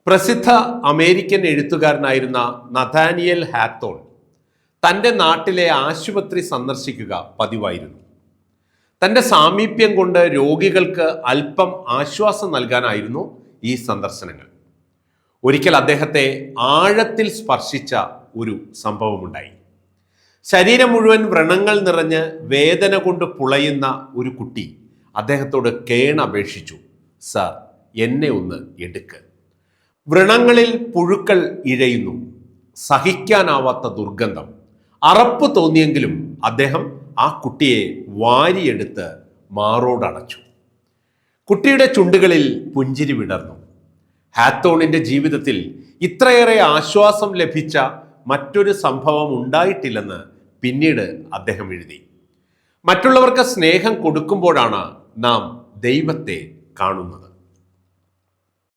പ്രസിദ്ധ American എഴുത്തുകാരനായിരുന്ന Nathaniel Hawthorne തൻ്റെ നാട്ടിലെ ആശുപത്രി സന്ദർശിക്കുക പതിവായിരുന്നു. തൻ്റെ സാമീപ്യം കൊണ്ട് രോഗികൾക്ക് അല്പം ആശ്വാസം നൽകാനായിരുന്നു ഈ സന്ദർശനങ്ങൾ. ഒരിക്കൽ അദ്ദേഹത്തെ ആഴത്തിൽ സ്പർശിച്ച ഒരു സംഭവമുണ്ടായി. ശരീരം മുഴുവൻ വ്രണങ്ങൾ നിറഞ്ഞ് വേദന കൊണ്ട് പുളയുന്ന ഒരു കുട്ടി അദ്ദേഹത്തോട് കേണപേക്ഷിച്ചു, "സാർ, എന്നെ ഒന്ന് എടുക്ക്." വ്രണങ്ങളിൽ പുഴുക്കൾ ഇഴയുന്നു, സഹിക്കാനാവാത്ത ദുർഗന്ധം. അറപ്പ് തോന്നിയെങ്കിലും അദ്ദേഹം ആ കുട്ടിയെ വാരിയെടുത്ത് മാറോടണച്ചു. കുട്ടിയുടെ ചുണ്ടുകളിൽ പുഞ്ചിരി വിടർന്നു. ഹാത്തോണിന്റെ ജീവിതത്തിൽ ഇത്രയേറെ ആശ്വാസം ലഭിച്ച മറ്റൊരു സംഭവം ഉണ്ടായിട്ടില്ലെന്ന് പിന്നീട് അദ്ദേഹം എഴുതി. മറ്റുള്ളവർക്ക് സ്നേഹം കൊടുക്കുമ്പോഴാണ് നാം ദൈവത്തെ കാണുന്നത്.